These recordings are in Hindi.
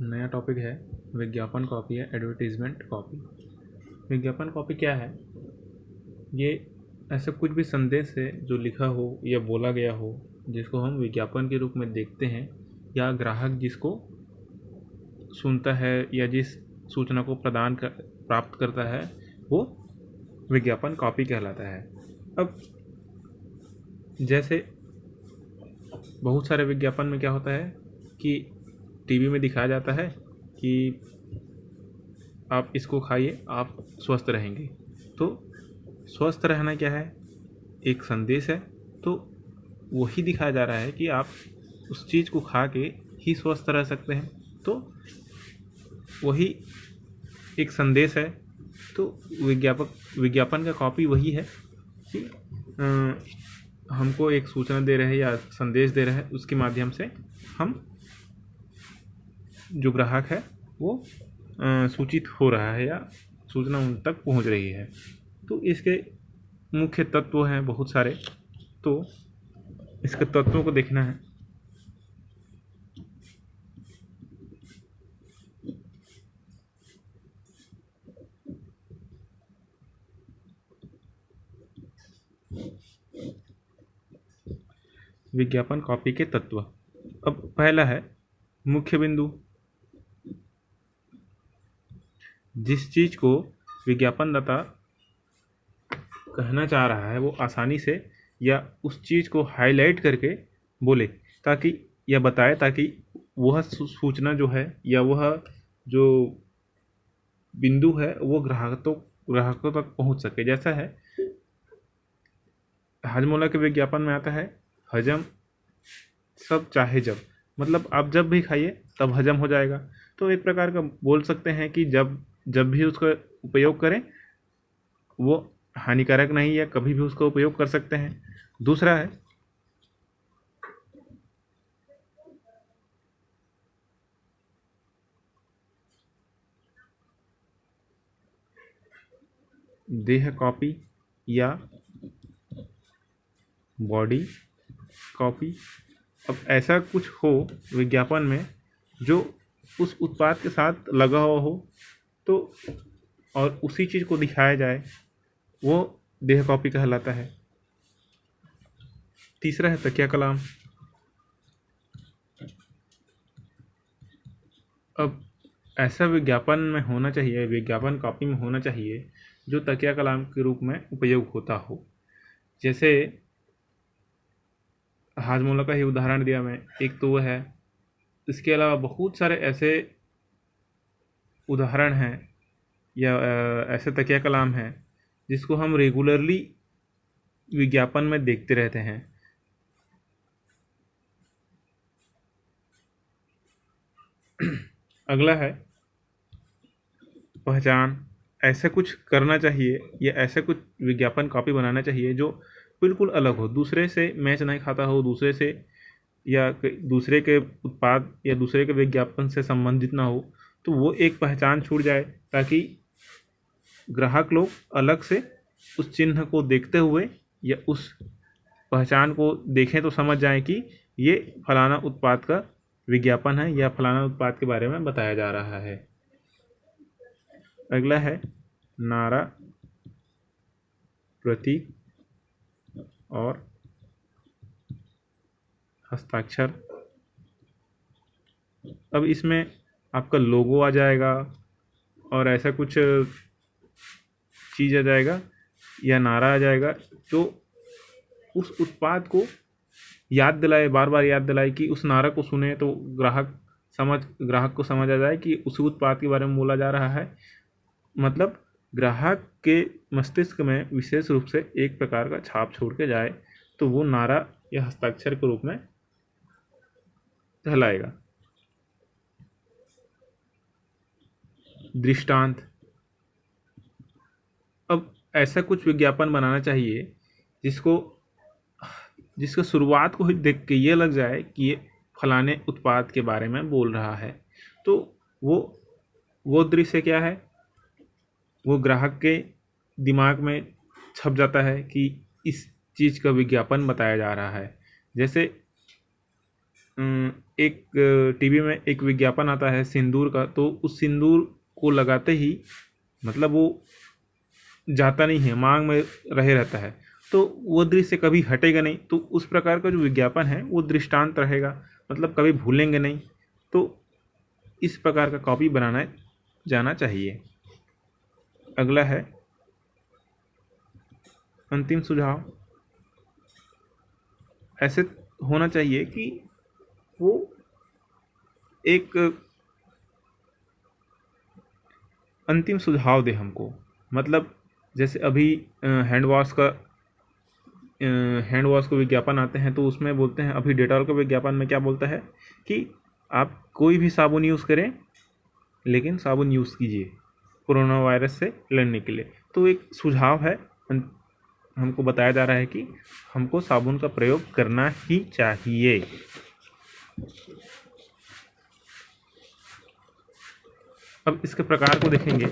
नया टॉपिक है विज्ञापन कॉपी या एडवर्टीज़मेंट कॉपी। विज्ञापन कॉपी क्या है? ये ऐसा कुछ भी संदेश है जो लिखा हो या बोला गया हो जिसको हम विज्ञापन के रूप में देखते हैं, या ग्राहक जिसको सुनता है या जिस सूचना को प्राप्त करता है वो विज्ञापन कॉपी कहलाता है। अब जैसे बहुत सारे विज्ञापन में क्या होता है कि टीवी में दिखाया जाता है कि आप इसको खाइए, आप स्वस्थ रहेंगे। तो स्वस्थ रहना क्या है? एक संदेश है। तो वही दिखाया जा रहा है कि आप उस चीज़ को खा के ही स्वस्थ रह सकते हैं। तो वही एक संदेश है। तो विज्ञापन का कॉपी वही है कि हमको एक सूचना दे रहे हैं या संदेश दे रहे हैं, उसके माध्यम से हम जो ग्राहक है वो सूचित हो रहा है या सूचना उन तक पहुंच रही है। तो इसके मुख्य तत्व हैं बहुत सारे, तो इसके तत्वों को देखना है। विज्ञापन कॉपी के तत्व। अब पहला है मुख्य बिंदु। जिस चीज़ को विज्ञापनदाता कहना चाह रहा है वो आसानी से या उस चीज़ को हाईलाइट करके बोले, ताकि या बताए, ताकि वह सूचना जो है या वह जो बिंदु है वो ग्राहकों तक पहुंच सके। जैसा है हाजमोला के विज्ञापन में आता है, हजम सब चाहे जब, मतलब आप जब भी खाइए तब हजम हो जाएगा। तो एक प्रकार का बोल सकते हैं कि जब भी उसका उपयोग करें वो हानिकारक नहीं है, कभी भी उसका उपयोग कर सकते हैं। दूसरा है देह कॉपी या बॉडी कॉपी। अब ऐसा कुछ हो विज्ञापन में जो उस उत्पाद के साथ लगा हुआ हो तो और उसी चीज़ को दिखाया जाए, वो देह कॉपी कहलाता है। तीसरा है तकिया कलाम। अब ऐसा विज्ञापन में होना चाहिए, विज्ञापन कॉपी में होना चाहिए जो तकिया कलाम के रूप में उपयोग होता हो। जैसे हाजमोला का ही उदाहरण दिया मैं, एक तो वो है। इसके अलावा बहुत सारे ऐसे उदाहरण हैं या ऐसे तकिया कलाम हैं जिसको हम रेगुलरली विज्ञापन में देखते रहते हैं। अगला है पहचान। ऐसा कुछ करना चाहिए या ऐसा कुछ विज्ञापन कॉपी बनाना चाहिए जो बिल्कुल अलग हो, दूसरे से मैच नहीं खाता हो, दूसरे से या दूसरे के उत्पाद या दूसरे के विज्ञापन से संबंधित ना हो। तो वो एक पहचान छूट जाए, ताकि ग्राहक लोग अलग से उस चिन्ह को देखते हुए या उस पहचान को देखें तो समझ जाएं कि ये फलाना उत्पाद का विज्ञापन है या फलाना उत्पाद के बारे में बताया जा रहा है। अगला है नारा, प्रतीक और हस्ताक्षर। अब इसमें आपका लोगो आ जाएगा और ऐसा कुछ चीज़ आ जाएगा या नारा आ जाएगा जो उस उत्पाद को याद दिलाए, बार बार याद दिलाए कि उस नारा को सुने तो ग्राहक को समझ आ जाए कि उस उत्पाद के बारे में बोला जा रहा है। मतलब ग्राहक के मस्तिष्क में विशेष रूप से एक प्रकार का छाप छोड़ के जाए, तो वो नारा या हस्ताक्षर के रूप में कहलाएगा। दृष्टांत। अब ऐसा कुछ विज्ञापन बनाना चाहिए जिसको शुरुआत को ही देख के ये लग जाए कि ये फलाने उत्पाद के बारे में बोल रहा है। तो वो दृश्य क्या है, वो ग्राहक के दिमाग में छप जाता है कि इस चीज़ का विज्ञापन बताया जा रहा है। जैसे एक टीवी में एक विज्ञापन आता है सिंदूर का, तो उस सिंदूर को लगाते ही मतलब वो जाता नहीं है, मांग में रहे रहता है, तो वो दृश्य कभी हटेगा नहीं। तो उस प्रकार का जो विज्ञापन है वो दृष्टांत रहेगा, मतलब कभी भूलेंगे नहीं। तो इस प्रकार का कॉपी बनाना जाना चाहिए। अगला है अंतिम सुझाव। ऐसे होना चाहिए कि वो एक अंतिम सुझाव दे हमको, मतलब जैसे अभी हैंड वॉश को विज्ञापन आते हैं, तो उसमें बोलते हैं, अभी डेटॉल के विज्ञापन में क्या बोलता है कि आप कोई भी साबुन यूज़ करें, लेकिन साबुन यूज़ कीजिए कोरोना वायरस से लड़ने के लिए। तो एक सुझाव है, हमको बताया जा रहा है कि हमको साबुन का प्रयोग करना ही चाहिए। अब इसके प्रकार को देखेंगे।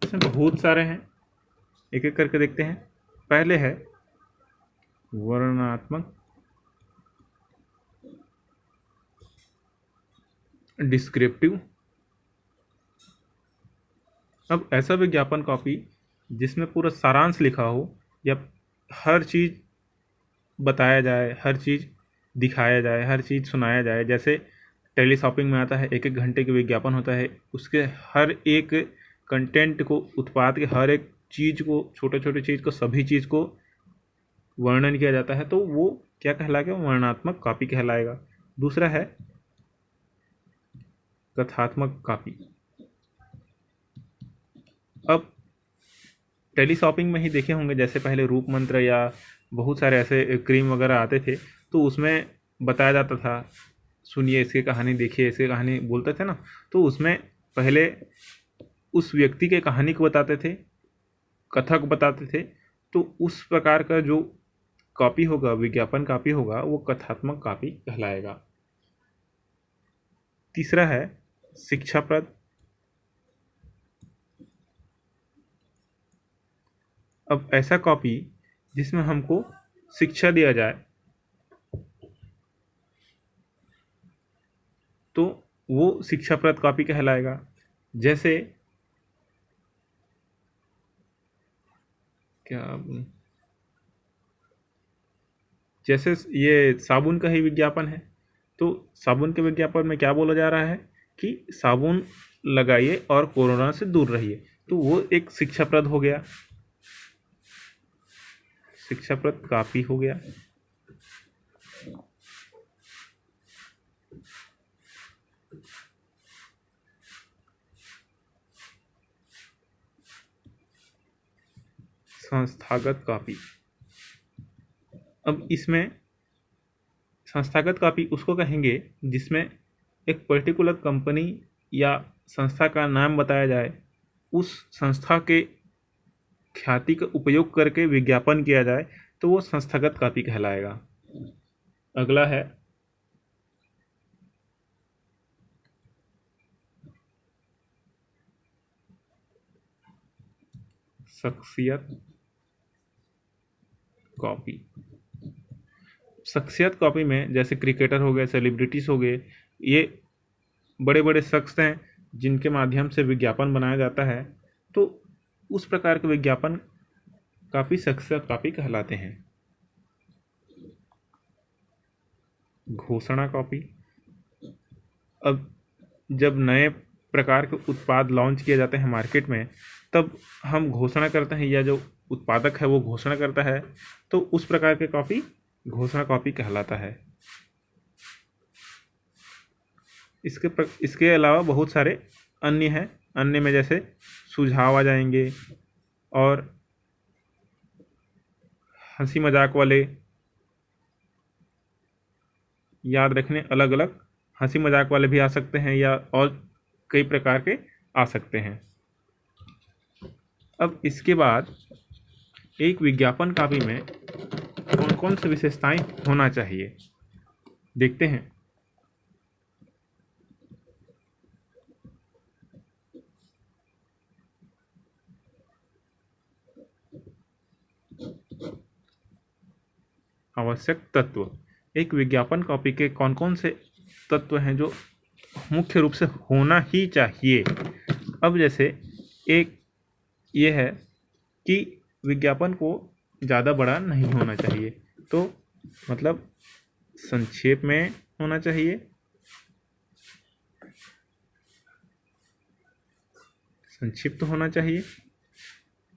इसमें बहुत सारे हैं, एक एक करके देखते हैं। पहले है वर्णनात्मक डिस्क्रिप्टिव। अब ऐसा विज्ञापन कॉपी जिसमें पूरा सारांश लिखा हो, या हर चीज़ बताया जाए, हर चीज़ दिखाया जाए, हर चीज़ सुनाया जाए। जैसे टेली शॉपिंग में आता है, 1-1 घंटे के विज्ञापन होता है, उसके हर एक कंटेंट को, उत्पाद के हर एक चीज़ को, छोटे छोटे चीज़ को, सभी चीज़ को वर्णन किया जाता है, तो वो क्या कहलाएगा? वर्णनात्मक कॉपी कहलाएगा। दूसरा है कथात्मक कॉपी। अब टेली शॉपिंग में ही देखे होंगे, जैसे पहले रूप मंत्र या बहुत सारे ऐसे क्रीम वगैरह आते थे, तो उसमें बताया जाता था, सुनिए इसकी कहानी, देखिए इसकी कहानी, बोलते थे ना। तो उसमें पहले उस व्यक्ति के कहानी को बताते थे, कथक बताते थे। तो उस प्रकार का जो कॉपी होगा, विज्ञापन कॉपी होगा, वो कथात्मक कॉपी कहलाएगा। तीसरा है शिक्षाप्रद। अब ऐसा कॉपी जिसमें हमको शिक्षा दिया जाए, तो वो शिक्षाप्रद कॉपी कहलाएगा। जैसे क्या, जैसे ये साबुन का ही विज्ञापन है, तो साबुन के विज्ञापन में क्या बोला जा रहा है कि साबुन लगाइए और कोरोना से दूर रहिए, तो वो एक शिक्षाप्रद हो गया, शिक्षाप्रद कॉपी हो गया। संस्थागत कॉपी। अब इसमें संस्थागत कॉपी उसको कहेंगे जिसमें एक पर्टिकुलर कंपनी या संस्था का नाम बताया जाए, उस संस्था के ख्याति का उपयोग करके विज्ञापन किया जाए, तो वो संस्थागत कॉपी कहलाएगा। अगला है शख्सियत कॉपी। शख्सियत कॉपी में जैसे क्रिकेटर हो गए, सेलिब्रिटीज़ हो गए, ये बड़े बड़े शख्स हैं जिनके माध्यम से विज्ञापन बनाया जाता है, तो उस प्रकार के विज्ञापन काफ़ी शख्सियत कॉपी कहलाते हैं। घोषणा कॉपी। अब जब नए प्रकार के उत्पाद लॉन्च किए जाते हैं मार्केट में, तब हम घोषणा करते हैं, या जो उत्पादक है वो घोषणा करता है, तो उस प्रकार के कॉपी घोषणा कॉपी कहलाता है। इसके अलावा बहुत सारे अन्य हैं। अन्य में जैसे सुझाव आ जाएंगे, और हंसी मजाक वाले, याद रखने, अलग अलग हंसी मजाक वाले भी आ सकते हैं, या और कई प्रकार के आ सकते हैं। अब इसके बाद एक विज्ञापन कॉपी में कौन कौन सी विशेषताएं होना चाहिए देखते हैं। आवश्यक तत्व। एक विज्ञापन कॉपी के कौन कौन से तत्व हैं जो मुख्य रूप से होना ही चाहिए। अब जैसे एक ये है कि विज्ञापन को ज़्यादा बड़ा नहीं होना चाहिए, तो मतलब संक्षेप में होना चाहिए, संक्षिप्त होना चाहिए।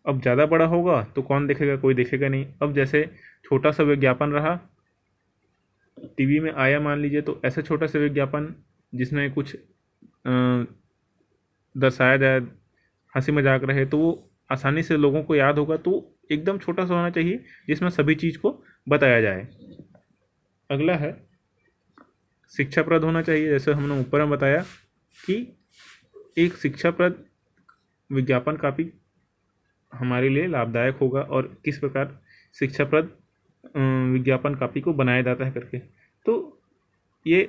अब ज़्यादा बड़ा होगा तो कौन देखेगा, कोई देखेगा नहीं। अब जैसे छोटा सा विज्ञापन रहा, टीवी में आया मान लीजिए, तो ऐसा छोटा सा विज्ञापन जिसमें कुछ दर्शाया जाए, हंसी मजाक रहे, तो वो आसानी से लोगों को याद होगा। तो एकदम छोटा सा होना चाहिए जिसमें सभी चीज़ को बताया जाए। अगला है शिक्षाप्रद होना चाहिए। जैसे हमने ऊपर में बताया कि एक शिक्षाप्रद विज्ञापन काफ़ी हमारे लिए लाभदायक होगा और किस प्रकार शिक्षाप्रद विज्ञापन कॉपी को बनाया जाता है करके। तो ये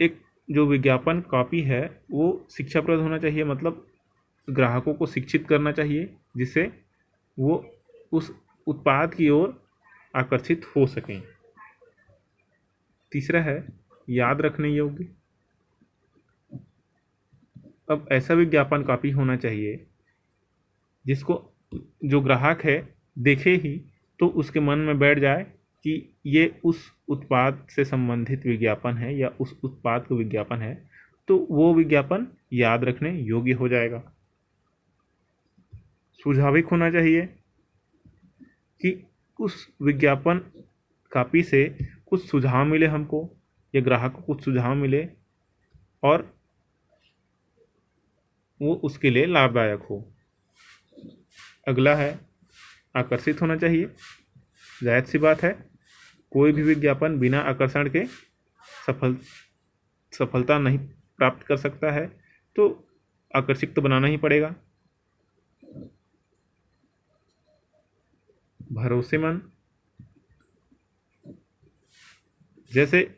एक जो विज्ञापन कॉपी है वो शिक्षाप्रद होना चाहिए, मतलब ग्राहकों को शिक्षित करना चाहिए जिससे वो उस उत्पाद की ओर आकर्षित हो सकें। तीसरा है याद रखने योग्य। अब ऐसा विज्ञापन कॉपी होना चाहिए जिसको जो ग्राहक है देखे ही तो उसके मन में बैठ जाए कि ये उस उत्पाद से संबंधित विज्ञापन है या उस उत्पाद का विज्ञापन है, तो वो विज्ञापन याद रखने योग्य हो जाएगा। सुझाविक होना चाहिए कि उस विज्ञापन कॉपी से कुछ सुझाव मिले हमको या ग्राहक को कुछ सुझाव मिले और वो उसके लिए लाभदायक हो। अगला है आकर्षित होना चाहिए। जायज़ सी बात है, कोई भी विज्ञापन बिना आकर्षण के सफलता नहीं प्राप्त कर सकता है, तो आकर्षित तो बनाना ही पड़ेगा। भरोसेमंद, जैसे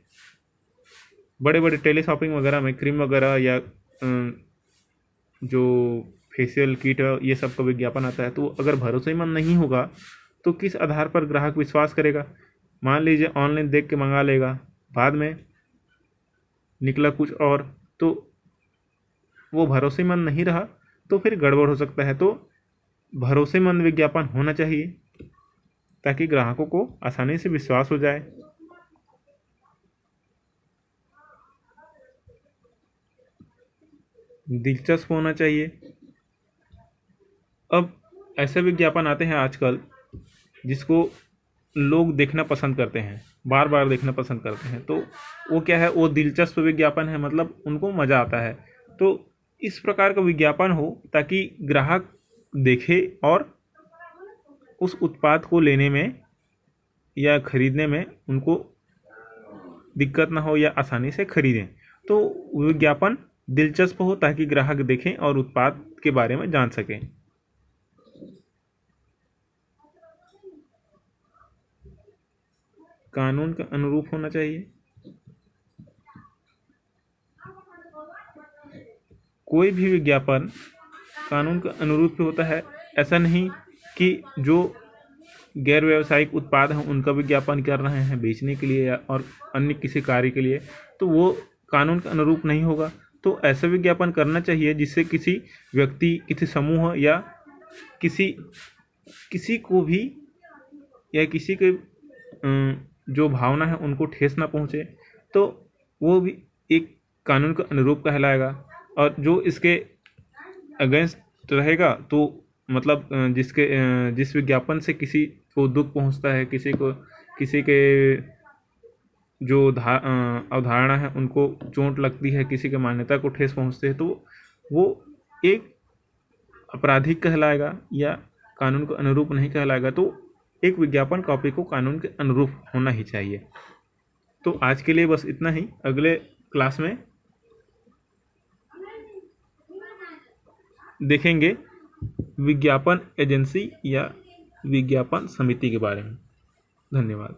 बड़े बड़े टेली शॉपिंग वगैरह में क्रीम वगैरह या जो फेशियल किट ये सब का विज्ञापन आता है, तो अगर भरोसेमंद नहीं होगा तो किस आधार पर ग्राहक विश्वास करेगा। मान लीजिए ऑनलाइन देख के मंगा लेगा, बाद में निकला कुछ और, तो वो भरोसेमंद नहीं रहा, तो फिर गड़बड़ हो सकता है। तो भरोसेमंद विज्ञापन होना चाहिए ताकि ग्राहकों को आसानी से विश्वास हो जाए। दिलचस्प होना चाहिए। अब ऐसे विज्ञापन आते हैं आजकल जिसको लोग देखना पसंद करते हैं, बार बार देखना पसंद करते हैं, तो वो क्या है, वो दिलचस्प विज्ञापन है, मतलब उनको मज़ा आता है। तो इस प्रकार का विज्ञापन हो ताकि ग्राहक देखे और उस उत्पाद को लेने में या खरीदने में उनको दिक्कत ना हो या आसानी से खरीदें। तो विज्ञापन दिलचस्प हो ताकि ग्राहक देखें और उत्पाद के बारे में जान सकें। कानून के अनुरूप होना चाहिए। कोई भी विज्ञापन कानून के अनुरूप ही होता है। ऐसा नहीं कि जो गैर व्यावसायिक उत्पाद हैं उनका विज्ञापन कर रहे हैं बेचने के लिए या और अन्य किसी कार्य के लिए, तो वो कानून के अनुरूप नहीं होगा। तो ऐसा विज्ञापन करना चाहिए जिससे किसी व्यक्ति, किसी समूह या किसी को भी या किसी के जो भावना है उनको ठेस ना पहुँचे, तो वो भी एक कानून के अनुरूप कहलाएगा। और जो इसके अगेंस्ट रहेगा, तो मतलब जिस विज्ञापन से किसी को दुख पहुंचता है, किसी के जो अवधारणा है उनको चोट लगती है, किसी के मान्यता को ठेस पहुंचते हैं, तो वो एक आपराधिक कहलाएगा या कानून को अनुरूप नहीं कहलाएगा। तो एक विज्ञापन कॉपी को कानून के अनुरूप होना ही चाहिए। तो आज के लिए बस इतना ही। अगले क्लास में देखेंगे विज्ञापन एजेंसी या विज्ञापन समिति के बारे में। धन्यवाद।